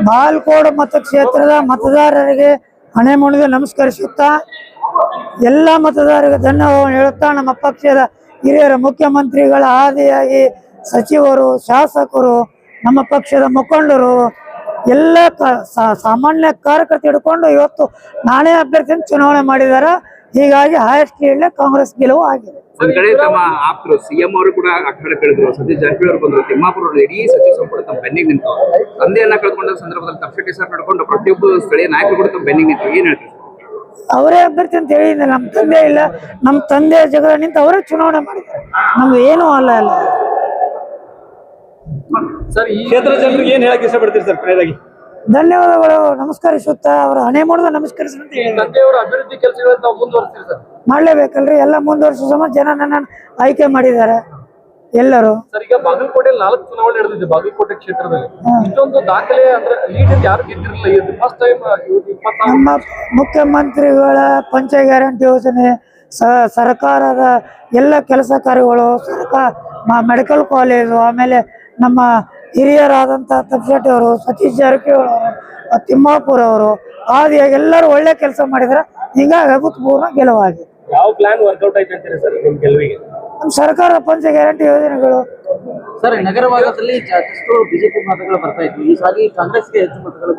ಬಾಲ್ಕೋಡ್ ಮತಕ್ಷೇತ್ರದ ಮತದಾರರಿಗೆ ಹಣೆ ಮುಣಿದು ನಮಸ್ಕರಿಸುತ್ತಾ ಎಲ್ಲ ಮತದಾರರಿಗೆ ಧನ್ಯವಾದ ಹೇಳುತ್ತಾ ನಮ್ಮ ಪಕ್ಷದ ಹಿರಿಯರ ಮುಖ್ಯಮಂತ್ರಿಗಳ ಆದಿಯಾಗಿ ಸಚಿವರು ಶಾಸಕರು ನಮ್ಮ ಪಕ್ಷದ ಮುಖಂಡರು ಎಲ್ಲ ಸಾಮಾನ್ಯ ಕಾರ್ಯಕರ್ತರು ಹಿಡ್ಕೊಂಡು ಇವತ್ತು ನಾನೇ ಅಭ್ಯರ್ಥಿಯನ್ನು ಚುನಾವಣೆ ಮಾಡಿದ್ದಾರೆ. ಹೀಗಾಗಿ ಹೈಯೆಸ್ಟ್ ಲೀಡ್ ಕಾಂಗ್ರೆಸ್ ಗೆಲುವು ಆಗಿದೆ. ಒಂದ್ ಕಡೆ ತಮ್ಮ ಆಪ್ತರು ಸಿಎಂ ಅವರು ಕೂಡ ಅಖಾಡ ಕಳೆದ್ರು, ಸತೀಶ್ ಜಾರಕಿಹೊಳಿ ಅವರು ಬಂದ್ರು, ತಿಮ್ಮಾಪುರ ಅವರು ಇಡೀ ಸಚಿವ ಸಂಪುಟ ತಮ್ಮ ಬೆನ್ನಿಗೆ ನಿಂತು ತಂದೆಯನ್ನ ಕಳ್ಕೊಂಡ ಸಂದರ್ಭದಲ್ಲಿ ತಪ್ಪಟಿ ಸರ್ ನಡ್ಕೊಂಡು ಪ್ರತಿಯೊಬ್ಬ ಸ್ಥಳೀಯ ನಾಯಕರು ಕೂಡ ತಮ್ಮ ಬೆನ್ನಿಗೆ ನಿಂತು ಏನ್ ಹೇಳ್ತಾರೆ? ಅವರೇ ಅಭ್ಯರ್ಥಿ ಅಂತ ಹೇಳಿದ್ರೆ ನಮ್ಮ ತಂದೆ ಇಲ್ಲ, ನಮ್ಮ ತಂದೆ ಜಗಳ ನಿಂತು ಅವರೇ ಚುನಾವಣೆ ಮಾಡಿದ್ದಾರೆ. ನಮ್ಗೆ ಏನೂ ಅಲ್ಲ ಸರ್ ಈ ಕ್ಷೇತ್ರ ಜನರಿಗೆ ಏನ್ ಹೇಳಕ್ ಇಷ್ಟಪಡ್ತೀರಿ ಸರ್? ಕೊನೆಯದಾಗಿ ಧನ್ಯವಾದಗಳು ನಮಸ್ಕರಿಸುತ್ತಾ ಅವರ ಹಣೆ ಮುಣಿದು ನಮಸ್ಕರಿಸುವಂತ ತಂದೆಯವರ ಅಭಿವೃದ್ಧಿ ಕೆಲಸಗಳನ್ನ ನಾವು ಮುಂದುವರಿಸ್ತೀವಿ ಸರ್. ಮಾಡ್ಲೇಬೇಕಲ್ರಿ, ಎಲ್ಲ ಮುಂದುವರಿಸೋ ಸಮಾಜ ಜನ ನನ್ನ ಆಯ್ಕೆ ಮಾಡಿದ್ದಾರೆ ಎಲ್ಲರೂ. ಸರ್ ಈಗ ಬಾಗಲಕೋಟೆಯಲ್ಲಿ 4 ಚುನಾವಣೆ ನಡೆದಿದೆ. ಬಾಗಲಕೋಟೆ ಕ್ಷೇತ್ರದಲ್ಲಿ ಇಷ್ಟೊಂದು ದಾಖಲೆ ಅಂದ್ರೆ ಲೀಡ್ ಯಾರು ಗೆದ್ದಿರಲಿಲ್ಲ. ಇದು ಫಸ್ಟ್ ಟೈಮ್ ನಮ್ಮ ಮುಖ್ಯಮಂತ್ರಿಗಳ ಪಂಚ ಗ್ಯಾರಂಟಿ ಯೋಜನೆ, ಸರ್ಕಾರದ ಎಲ್ಲ ಕೆಲಸ ಕಾರ್ಯಗಳು, ಮೆಡಿಕಲ್ ಕಾಲೇಜು, ಆಮೇಲೆ ನಮ್ಮ ಹಿರಿಯರಾದಂಥ ತಪ್ಪಶೆಟ್ಟಿ ಅವರು, ಸತೀಶ್ ಜಾರಕಿಹೊಳಿ ಅವರು, ತಿಮ್ಮಾಪುರ ಅವರು ಆದಿಯಾಗಿ ಎಲ್ಲರೂ ಒಳ್ಳೆ ಕೆಲಸ ಮಾಡಿದ್ರೆ ಹೀಗಾಗಿ ಅಭೂತಪೂರ್ವ ಗೆಲುವಾಗಿದೆ. ಯಾವ ಪ್ಲಾನ್ ವರ್ಕೌಟ್ ಆಯ್ತು ಅಂತೀರಿ ಸರ್ ನಿಮ್ಮ ಗೆಲುವಿಗೆ? ನಮ್ಮ ಸರ್ಕಾರ ಪಂಚ ಗ್ಯಾರಂಟಿ ಯೋಜನೆಗಳು. ಸರ್, ನಗರ ಭಾಗದಲ್ಲಿ ಸಾಕಷ್ಟು ಬಿಜೆಪಿ ಮತಗಳು ಬರ್ತಾ ಇದ್ವು. ಈ ಸಾರಿ ಕಾಂಗ್ರೆಸ್ಗೆ ಹೆಚ್ಚು ಮತಗಳು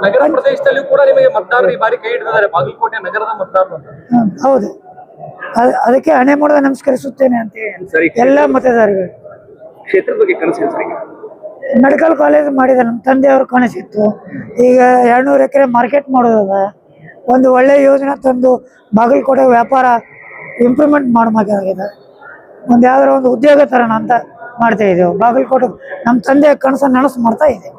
ನಗರ ಪ್ರದೇಶದಲ್ಲಿ ಕೂಡ ನಿಮಗೆ ಮತದಾರರು ಈ ಬಾರಿ ಕೈ ಹಿಡಿದಿದ್ದಾರೆ, ಬಾಗಲಕೋಟೆ ನಗರದ ಮತದಾರರು. ಹೌದು, ಅದಕ್ಕೆ ಹಣೆ ಮುಣಿದು ನಮಸ್ಕರಿಸುತ್ತೇನೆ ಅಂತ ಹೇಳಿ ಎಲ್ಲ ಮತದಾರಗಳು. ಕ್ಷೇತ್ರದ ಬಗ್ಗೆ ಕನಸು ಸರ್? ಮೆಡಿಕಲ್ ಕಾಲೇಜ್ ಮಾಡಿದ ನಮ್ಮ ತಂದೆಯವ್ರ ಕನಸಿತ್ತು. ಈಗ 200 ಎಕರೆ ಮಾರ್ಕೆಟ್ ಮಾಡೋದದ, ಒಂದು ಒಳ್ಳೆ ಯೋಜನೆ ತಂದು ಬಾಗಲಕೋಟೆ ವ್ಯಾಪಾರ ಇಂಪ್ರೂವ್ಮೆಂಟ್ ಮಾಡಬೇಕಾಗಿದೆ. ಒಂದು ಯಾವ್ದಾರ ಒಂದು ಉದ್ಯೋಗ ತರೋಣ ಅಂತ ಮಾಡ್ತಾ ಇದ್ದೇವೆ. ಬಾಗಲಕೋಟೆ ನಮ್ಮ ತಂದೆಯ ಕನಸನ್ನು ನನಸು ಮಾಡ್ತಾ ಇದೆ.